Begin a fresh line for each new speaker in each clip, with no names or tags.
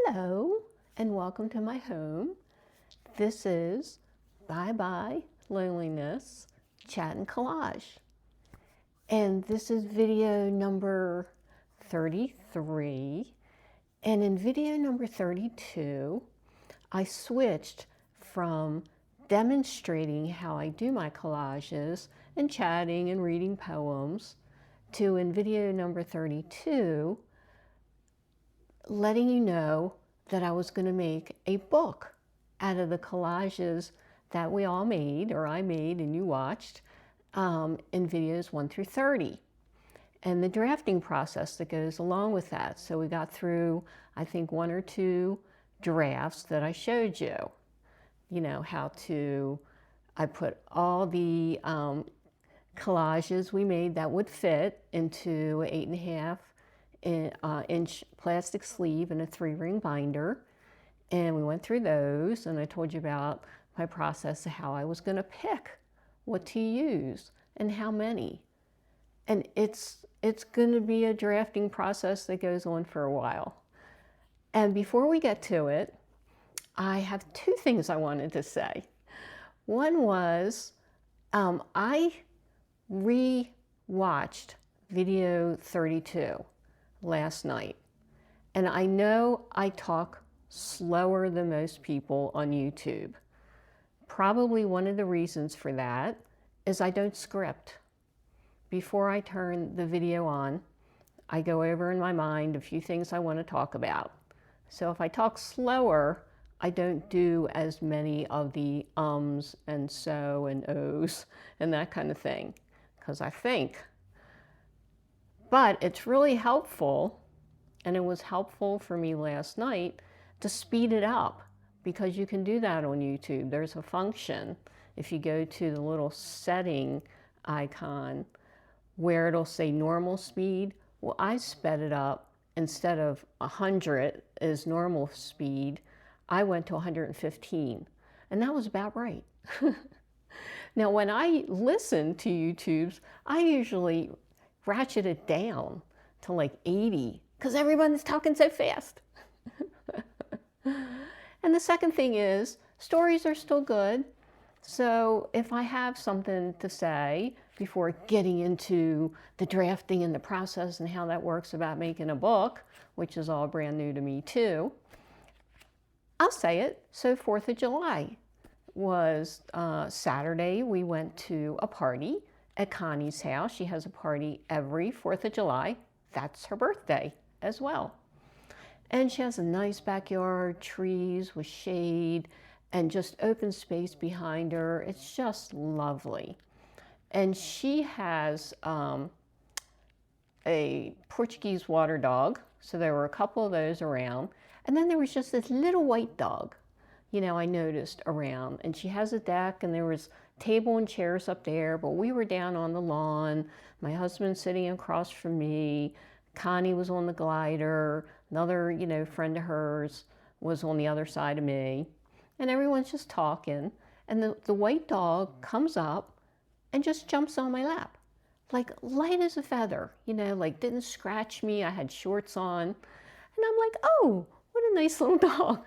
Hello and welcome to my home. This is Bye Bye Loneliness Chat and Collage. And this is video number 33. And in video number 32, I switched from demonstrating how I do my collages and chatting and reading poems to, in video number 32, letting you know that I was going to make a book out of the collages that we all made, or I made and you watched, in videos 1 through 30. And the drafting process that goes along with that. So we got through, I think, 1 or 2 drafts that I showed you. You know, I put all the collages we made that would fit into an 8.5 inch plastic sleeve and a 3-ring binder. And we went through those, and I told you about my process of how I was going to pick what to use and how many. And it's going to be a drafting process that goes on for a while. And before we get to it, I have 2 things I wanted to say. One was I re-watched video 32 last night. And I know I talk slower than most people on YouTube. Probably one of the reasons for that is I don't script. Before I turn the video on, I go over in my mind a few things I want to talk about. So if I talk slower, I don't do as many of the ums and so and ohs and that kind of thing, because I think. But it's really helpful, and it was helpful for me last night, to speed it up, because you can do that on YouTube. There's a function, if you go to the little setting icon, where it'll say normal speed. Well, I sped it up. Instead of 100 is normal speed, I went to 115, and that was about right. Now, when I listen to YouTube's, I usually ratchet it down to like 80, because everyone's talking so fast. And the second thing is, stories are still good. So if I have something to say before getting into the drafting and the process and how that works about making a book, which is all brand new to me too, I'll say it. So 4th of July was Saturday. We went to a party at Connie's house. She has a party every 4th of July. That's her birthday as well. And she has a nice backyard, trees with shade, and just open space behind her. It's just lovely. And she has a Portuguese water dog. So there were a couple of those around. And then there was just this little white dog, you know, I noticed around. And she has a deck, and there was table and chairs up there, but we were down on the lawn. My husband sitting across from me. Connie was on the glider. Another, friend of hers was on the other side of me. And everyone's just talking. And the white dog comes up and just jumps on my lap, like light as a feather, like didn't scratch me. I had shorts on. And I'm like, oh, what a nice little dog,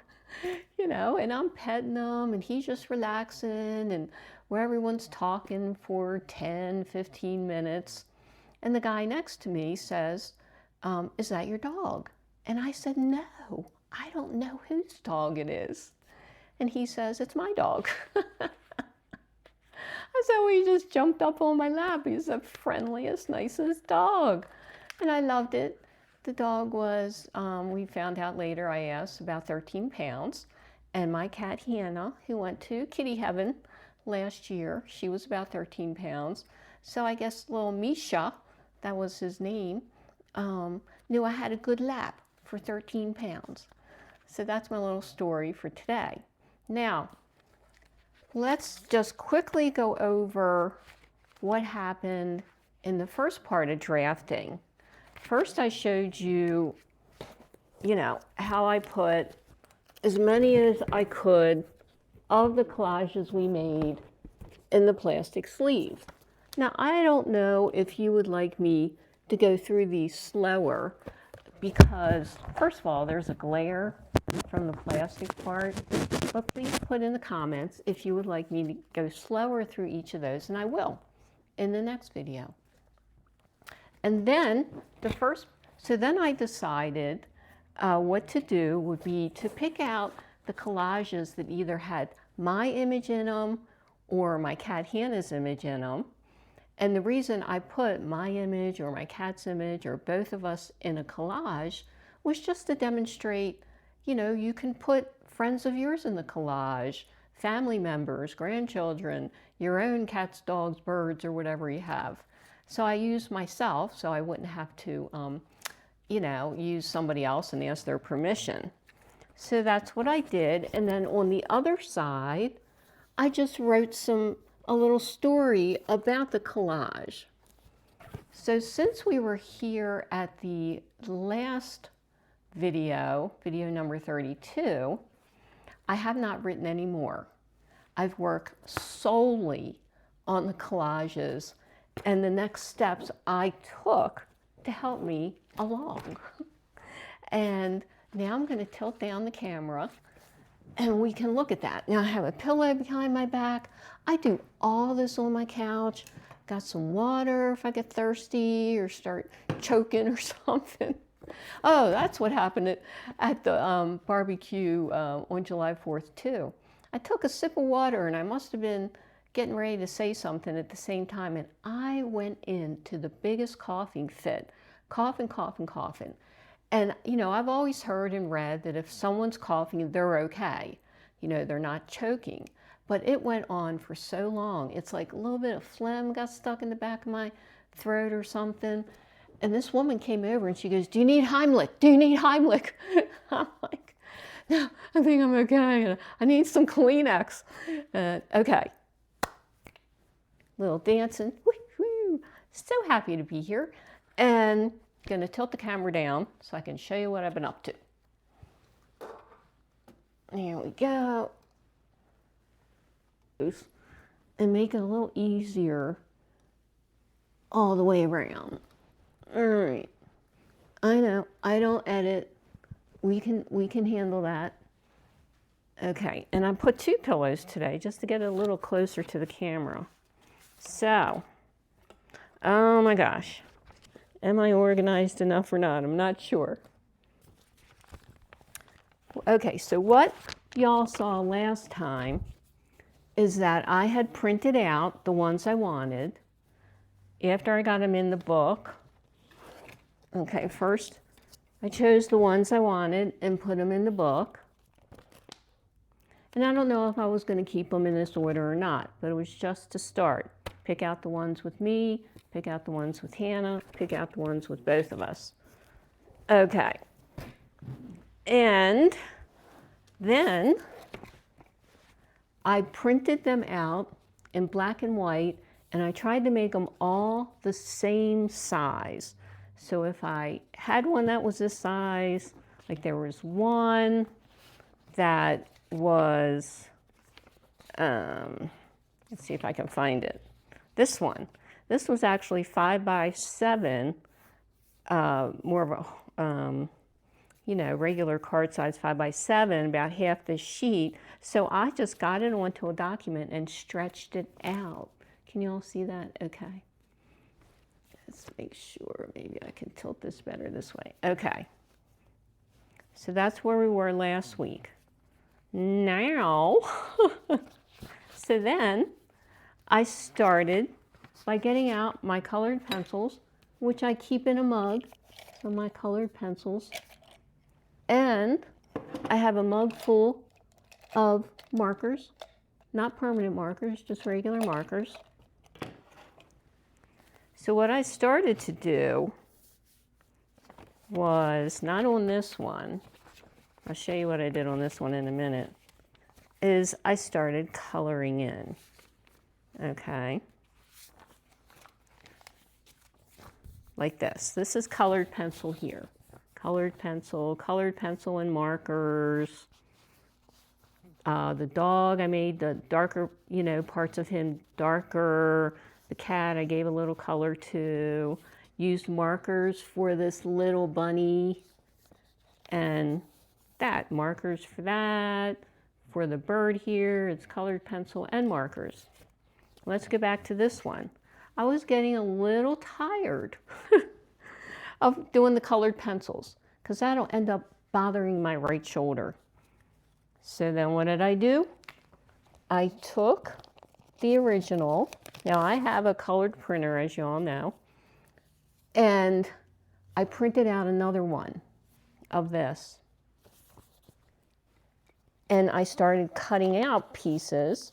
and I'm petting him, and he's just relaxing, and where everyone's talking for 10, 15 minutes. And the guy next to me says, is that your dog? And I said, no, I don't know whose dog it is. And he says, it's my dog. So he just jumped up on my lap. He's the friendliest, nicest dog. And I loved it. The dog was, we found out later, I asked, about 13 pounds. And my cat Hannah, who went to Kitty Heaven last year, she was about 13 pounds. So I guess little Misha, that was his name, knew I had a good lap for 13 pounds. So that's my little story for today. Now, let's just quickly go over what happened in the first part of drafting. First, I showed you, how I put as many as I could of the collages we made in the plastic sleeve. Now, I don't know if you would like me to go through these slower, because, first of all, there's a glare from the plastic part, but please put in the comments if you would like me to go slower through each of those, and I will in the next video. And then so then I decided what to do would be to pick out the collages that either had my image in them or my cat Hannah's image in them. And the reason I put my image or my cat's image or both of us in a collage was just to demonstrate, you know, you can put friends of yours in the collage, family members, grandchildren, your own cats, dogs, birds, or whatever you have. So I used myself so I wouldn't have to, you know, use somebody else and ask their permission. So that's what I did. And then on the other side, I just wrote a little story about the collage. So since we were here at the last video number 32, I have not written any more. I've worked solely on the collages and the next steps I took to help me along. And now I'm going to tilt down the camera and we can look at that. Now I have a pillow behind my back. I do all this on my couch. Got some water if I get thirsty or start choking or something. Oh, that's what happened at the barbecue on July 4th too. I took a sip of water and I must have been getting ready to say something at the same time, and I went into the biggest coughing fit, coughing. And, you know, I've always heard and read that if someone's coughing, they're okay. You know, they're not choking. But it went on for so long. It's like a little bit of phlegm got stuck in the back of my throat or something. And this woman came over and she goes, "Do you need Heimlich? Do you need Heimlich?" I'm like, "No, I think I'm okay. I need some Kleenex." Okay. Little dancing. Woo-hoo. So happy to be here. And going to tilt the camera down so I can show you what I've been up to. There we go. And make it a little easier all the way around. All right. I know, I don't edit. We can handle that. Okay, and I put two pillows today just to get it a little closer to the camera. So, oh my gosh. Am I organized enough or not? I'm not sure. Okay, so what y'all saw last time is that I had printed out the ones I wanted after I got them in the book. Okay, first I chose the ones I wanted and put them in the book. And I don't know if I was going to keep them in this order or not, but it was just to start. Pick out the ones with me, pick out the ones with Hannah, pick out the ones with both of us. Okay. And then I printed them out in black and white, and I tried to make them all the same size. So if I had one that was this size, like there was one that was, let's see if I can find it. This one. This was actually 5 by 7, more of a, you know, regular card size 5 by 7, about half the sheet. So I just got it onto a document and stretched it out. Can you all see that? Okay. Let's make sure maybe I can tilt this better this way. Okay. So that's where we were last week. Now, so then I started by getting out my colored pencils, which I keep in a mug, so my colored pencils. And I have a mug full of markers, not permanent markers, just regular markers. So what I started to do was, not on this one, I'll show you what I did on this one in a minute, is I started coloring in. Okay. Like this. This is colored pencil here. Colored pencil and markers. The dog, I made the darker, you know, parts of him darker. The cat, I gave a little color to. Used markers for this little bunny And that, markers for that. For the bird here, it's colored pencil and markers. Let's get back to this one. I was getting a little tired of doing the colored pencils because that'll end up bothering my right shoulder. So then what did I do? I took the original. Now I have a colored printer, as you all know, and I printed out another one of this. And I started cutting out pieces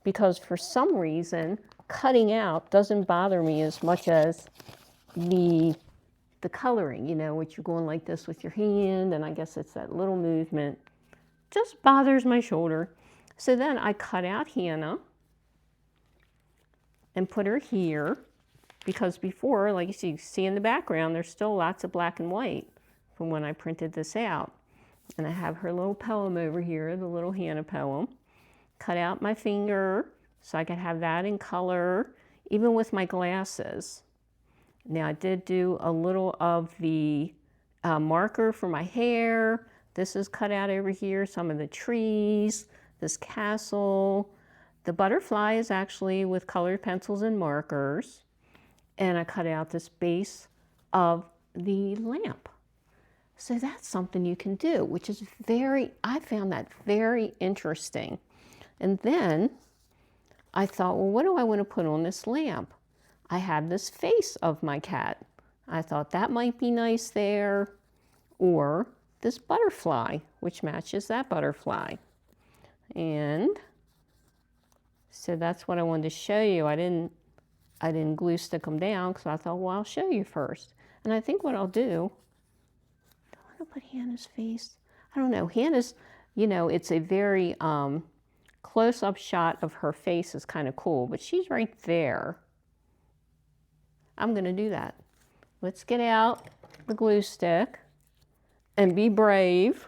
because for some reason, cutting out doesn't bother me as much as the coloring, you know, which you're going like this with your hand, and I guess it's that little movement. Just bothers my shoulder. So then I cut out Hannah and put her here because before, like you see in the background, there's still lots of black and white from when I printed this out. And I have her little poem over here, the little Hannah poem. Cut out my finger so I could have that in color, even with my glasses. Now I did do a little of the marker for my hair. This is cut out over here, some of the trees, this castle. The butterfly is actually with colored pencils and markers. And I cut out this base of the lamp. So that's something you can do, which is I found that very interesting. And then I thought, well, what do I want to put on this lamp? I have this face of my cat. I thought that might be nice there. Or this butterfly, which matches that butterfly. And so that's what I wanted to show you. I didn't glue stick them down because I thought, well, I'll show you first. And I think what I'll do, I want to put Hannah's face. I don't know. Hannah's, you know, it's a very close-up shot of her face is kind of cool, but she's right there. I'm going to do that. Let's get out the glue stick and be brave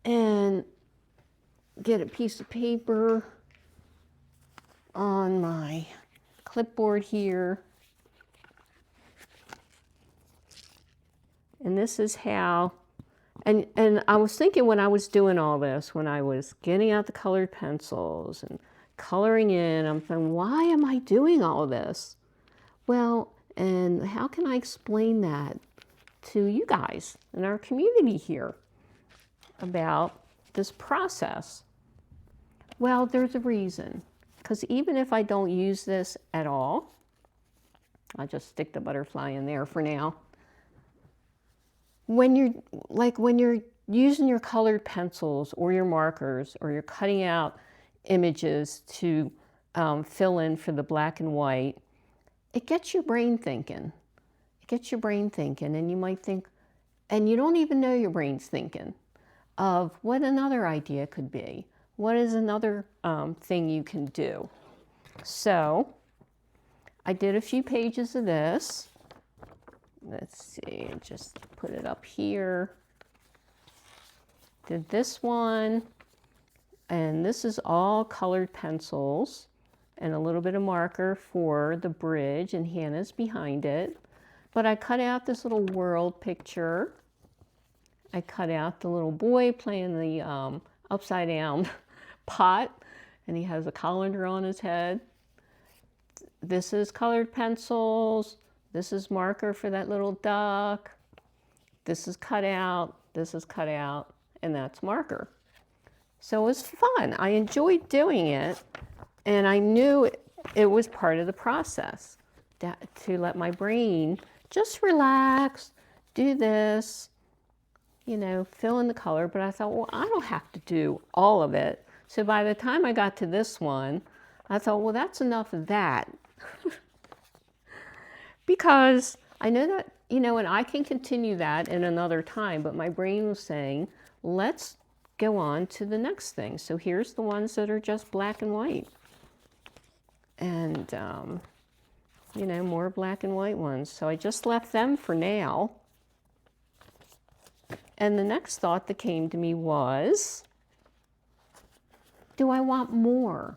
and get a piece of paper on my clipboard here. And this is how, and I was thinking when I was doing all this, when I was getting out the colored pencils and coloring in, I'm thinking, why am I doing all this? Well, and how can I explain that to you guys in our community here about this process? Well, there's a reason. Because even if I don't use this at all, I'll just stick the butterfly in there for now. When you're using your colored pencils or your markers, or you're cutting out images to fill in for the black and white, it gets your brain thinking. It gets your brain thinking, and you might think, and you don't even know your brain's thinking of what another idea could be. What is another thing you can do? So I did a few pages of this. Let's see, just put it up here. Did this one, and this is all colored pencils and a little bit of marker for the bridge, and Hannah's behind it. But I cut out this little world picture. I cut out the little boy playing the upside down pot, and he has a colander on his head. This is colored pencils. This is marker for that little duck. This is cut out. This is cut out, and that's marker. So it was fun. I enjoyed doing it, and I knew it was part of the process to let my brain just relax, do this, you know, fill in the color. But I thought, well, I don't have to do all of it. So by the time I got to this one, I thought, well, that's enough of that. Because I know that, you know, and I can continue that in another time, but my brain was saying, let's go on to the next thing. So here's the ones that are just black and white. And, you know, more black and white ones. So I just left them for now. And the next thought that came to me was, do I want more?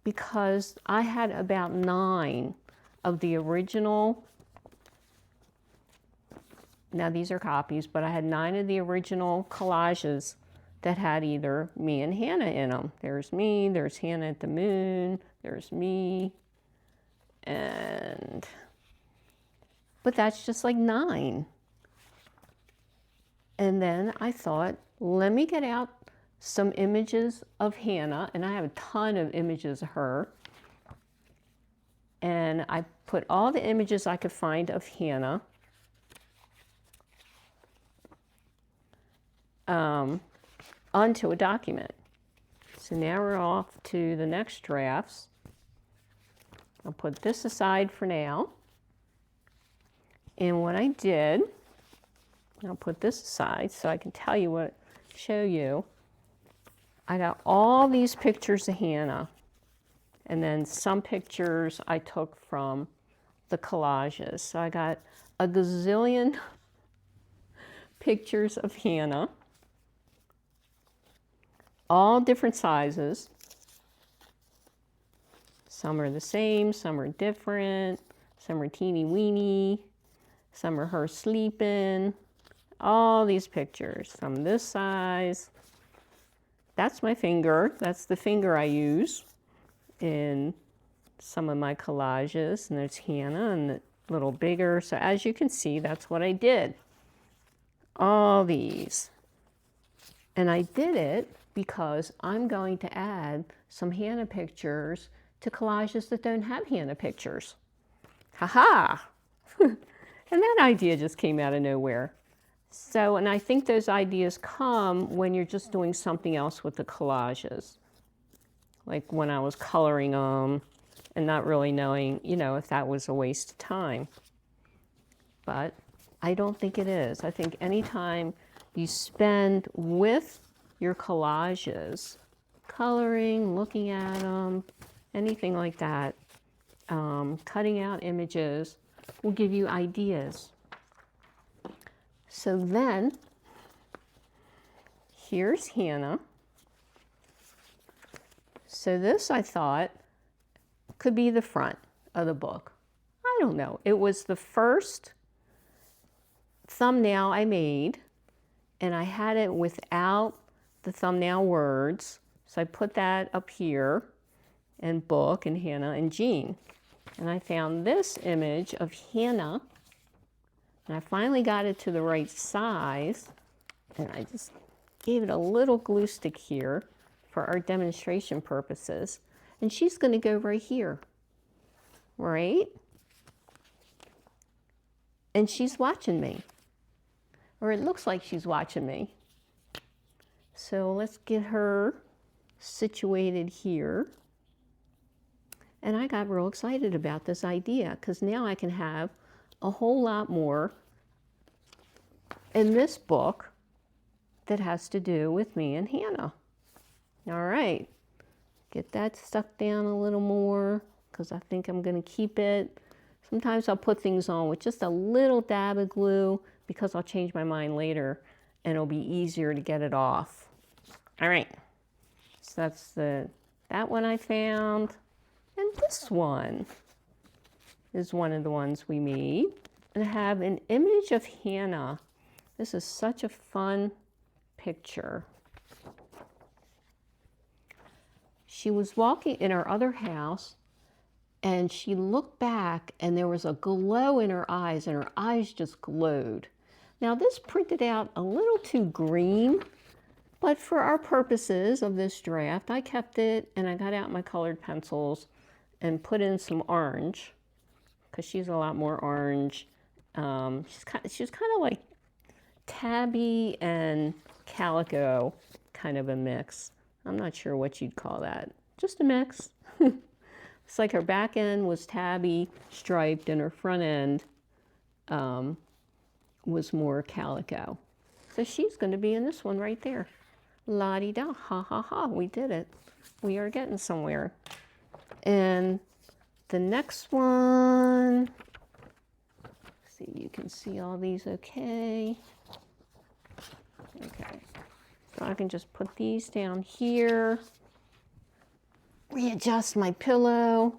Because I had about 9 of the original now these are copies, but I had 9 of the original collages that had either me and Hannah in them. There's me, there's Hannah at the moon, there's me, but that's just like 9. And then I thought, let me get out some images of Hannah, and I have a ton of images of her. And I put all the images I could find of Hannah onto a document. So now we're off to the next drafts. I'll put this aside for now. And what I did, I'll put this aside so I can tell you show you. I got all these pictures of Hannah, and then some pictures I took from the collages. So I got a gazillion pictures of Hannah, all different sizes. Some are the same, some are different, some are teeny weeny, some are her sleeping. All these pictures, some this size. That's my finger. That's the finger I use in some of my collages. And there's Hannah and a little bigger. So as you can see, that's what I did. All these. And I did it because I'm going to add some Hannah pictures to collages that don't have Hannah pictures. Ha-ha! And that idea just came out of nowhere. So, and I think those ideas come when you're just doing something else with the collages. Like when I was coloring them and not really knowing, if that was a waste of time. But I don't think it is. I think anytime you spend with your collages, coloring, looking at them, anything like that, cutting out images will give you ideas. So then, here's Hannah. So this, I thought, could be the front of the book. I don't know. It was the first thumbnail I made, and I had it without the thumbnail words. So I put that up here, and book, and Hannah, and Jean. And I found this image of Hannah, and I finally got it to the right size, and I just gave it a little glue stick here for our demonstration purposes. And she's going to go right here, right? And she's watching me, or it looks like she's watching me. So let's get her situated here. And I got real excited about this idea because now I can have a whole lot more in this book that has to do with me and Hannah. All right, get that stuck down a little more because I think I'm going to keep it. Sometimes I'll put things on with just a little dab of glue because I'll change my mind later and it'll be easier to get it off. All right, so that's that one I found. And this one is one of the ones we made. And I have an image of Hannah. This is such a fun picture. She was walking in our other house, and she looked back, and there was a glow in her eyes, and her eyes just glowed. Now, this printed out a little too green, but for our purposes of this draft, I kept it, and I got out my colored pencils and put in some orange, because she's a lot more orange. She's kind of like tabby and calico, kind of a mix. I'm not sure what you'd call that. Just a mix. It's like her back end was tabby striped and her front end was more calico. So she's going to be in this one right there. La-di-da, ha ha ha, we did it. We are getting somewhere. And the next one, see, you can see all these okay. Okay, so I can just put these down here, readjust my pillow.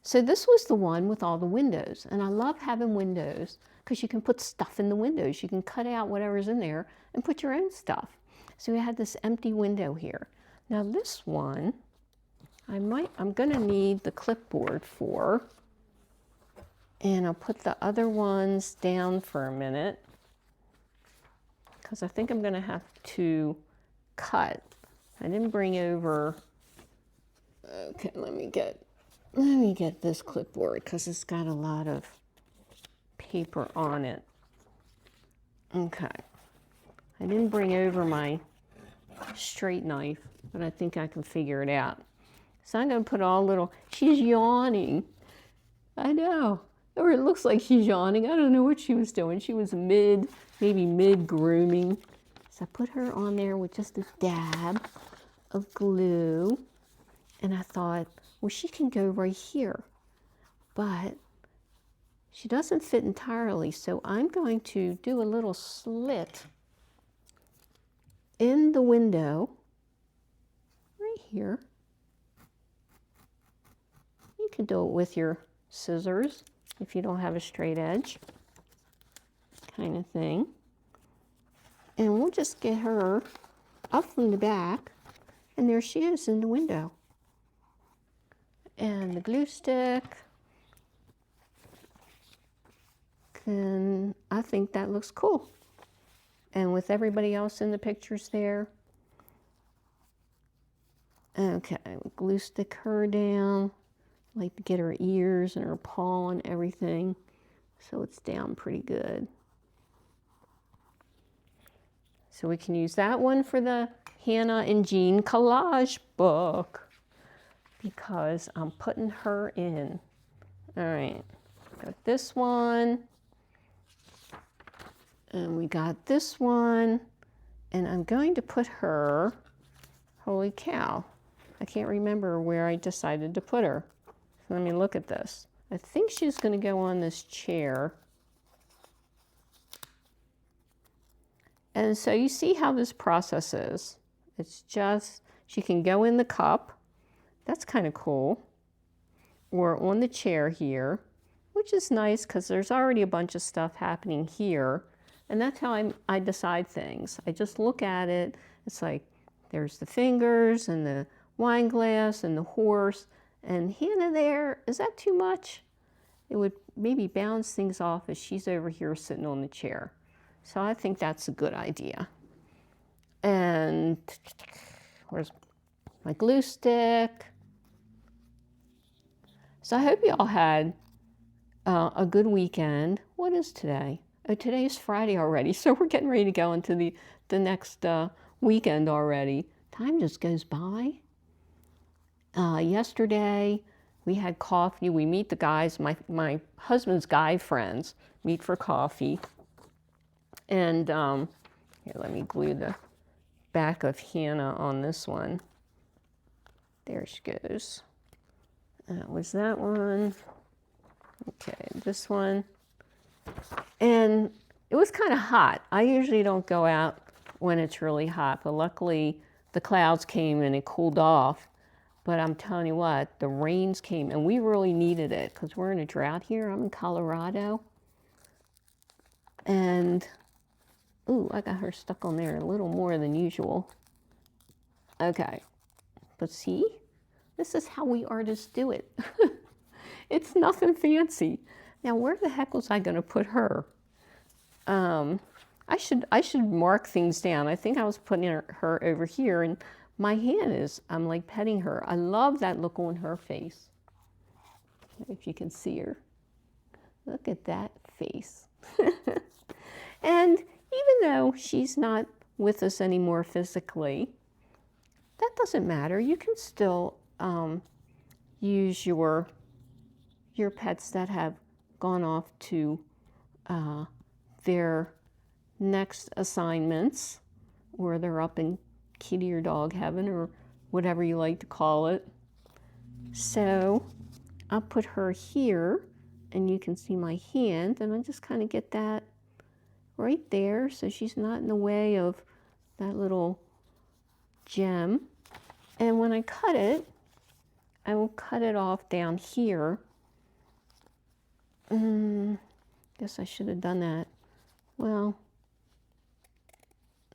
So this was the one with all the windows, and I love having windows because you can put stuff in the windows. You can cut out whatever's in there and put your own stuff. So we had this empty window here. Now this one, I'm gonna need the clipboard for, and I'll put the other ones down for a minute because I think I'm gonna have to cut. I didn't bring over, okay, let me get this clipboard because it's got a lot of paper on it. Okay, I didn't bring over my straight knife, but I think I can figure it out. So I'm going to put all little, she's yawning. I know, or it looks like she's yawning. I don't know what she was doing. She was maybe mid grooming. So I put her on there with just a dab of glue. And I thought, well, she can go right here, but she doesn't fit entirely. So I'm going to do a little slit in the window right here. You can do it with your scissors if you don't have a straight edge, kind of thing. And we'll just get her up from the back, and there she is in the window. And the glue stick, and I think that looks cool. And with everybody else in the pictures there. Okay, glue stick her down. I like to get her ears and her paw and everything, so it's down pretty good. So we can use that one for the Hannah and Jean collage book because I'm putting her in. All right, got this one, and we got this one, and I'm going to put her, holy cow, I can't remember where I decided to put her. So let me look at this. I think she's going to go on this chair. And so you see how this process is. It's just, she can go in the cup. That's kind of cool. Or on the chair here, which is nice because there's already a bunch of stuff happening here. And that's how I decide things. I just look at it. It's like, there's the fingers and the wine glass and the horse. And Hannah there, is that too much? It would maybe bounce things off as she's over here sitting on the chair. So I think that's a good idea. And where's my glue stick? So I hope you all had a good weekend. What is today? Oh, today is Friday already. So we're getting ready to go into the next weekend already. Time just goes by. Yesterday we had coffee. We meet the guys, my husband's guy friends meet for coffee. And here, let me glue the back of Hannah on this one. There she goes. Was that one? Okay, this one. And it was kind of hot. I usually don't go out when it's really hot, but luckily the clouds came and it cooled off. But I'm telling you what, the rains came and we really needed it because we're in a drought here. I'm in Colorado. And, ooh, I got her stuck on there a little more than usual. Okay, but see, this is how we artists do it. It's nothing fancy. Now, where the heck was I going to put her? I should mark things down. I think I was putting her over here, and my hand is, I'm like petting her. I love that look on her face. If you can see her. Look at that face. And even though she's not with us anymore physically, that doesn't matter. You can still use your pets that have gone off to their next assignments, or they're up in kitty or dog heaven, or whatever you like to call it. So I'll put her here, and you can see my hand, and I just kind of get that right there so she's not in the way of that little gem. And when I cut it, I will cut it off down here. Guess I should have done that. Well,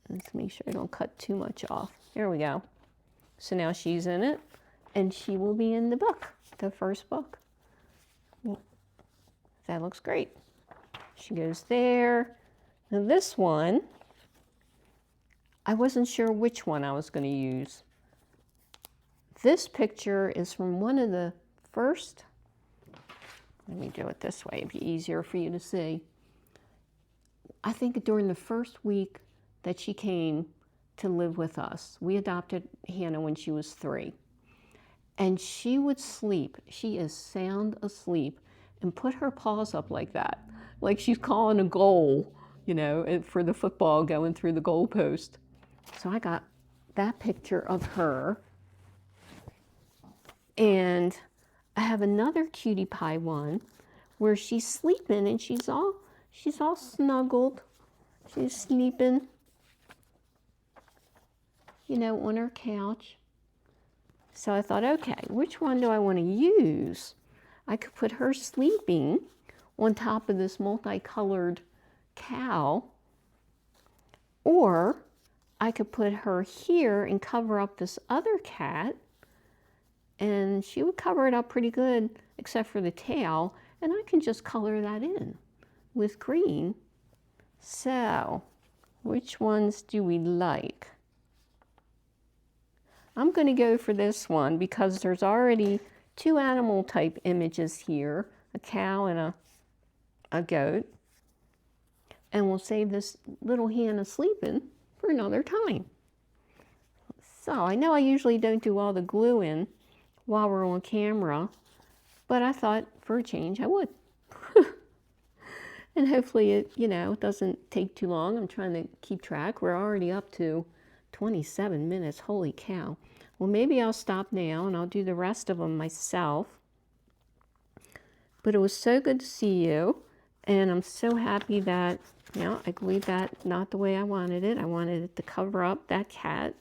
let's make sure I don't cut too much off. There we go. So now she's in it, and she will be in the book, the first book. That looks great. She goes there. Now this one, I wasn't sure which one I was going to use. This picture is from one of the first, let me do it this way, it'd be easier for you to see. I think during the first week that she came to live with us, we adopted Hannah when she was 3. And she would sleep, she is sound asleep, and put her paws up like that, like she's calling a goal, you know, for the football going through the goal post. So I got that picture of her. And I have another cutie pie one where she's sleeping and she's all snuggled. She's sleeping, you know, on her couch. So I thought, okay, which one do I want to use? I could put her sleeping on top of this multicolored cow, or I could put her here and cover up this other cat, and she would cover it up pretty good except for the tail, and I can just color that in with green. So which ones do we like? I'm going to go for this one because there's already 2 animal type images here, a cow and a goat. And we'll save this little Hannah sleeping for another time. So I know I usually don't do all the glue in while we're on camera, but I thought for a change I would. And hopefully it, you know, doesn't take too long. I'm trying to keep track. We're already up to 27 minutes. Holy cow. Well, maybe I'll stop now and I'll do the rest of them myself. But it was so good to see you. And I'm so happy that, you know, I glued that not the way I wanted it. I wanted it to cover up that cat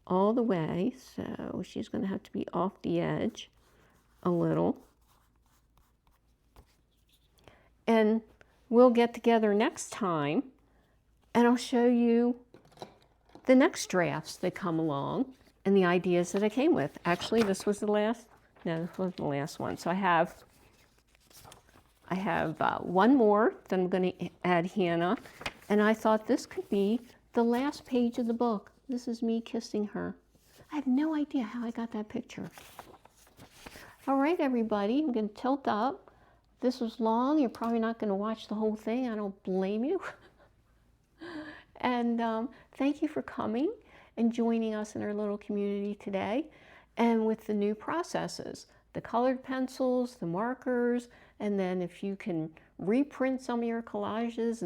all the way. So she's going to have to be off the edge a little. And we'll get together next time and I'll show you the next drafts that come along and the ideas that I came with. Actually, this was the last, no, this wasn't the last one. So I have one more that I'm going to add Hannah, and I thought this could be the last page of the book. This is me kissing her. I have no idea how I got that picture. All right, everybody, I'm going to tilt up. This was long. You're probably not going to watch the whole thing. I don't blame you. And thank you for coming and joining us in our little community today. And with the new processes, the colored pencils, the markers, and then if you can reprint some of your collages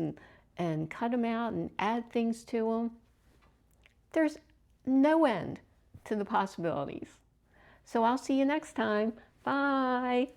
and cut them out and add things to them, there's no end to the possibilities. So I'll see you next time. Bye.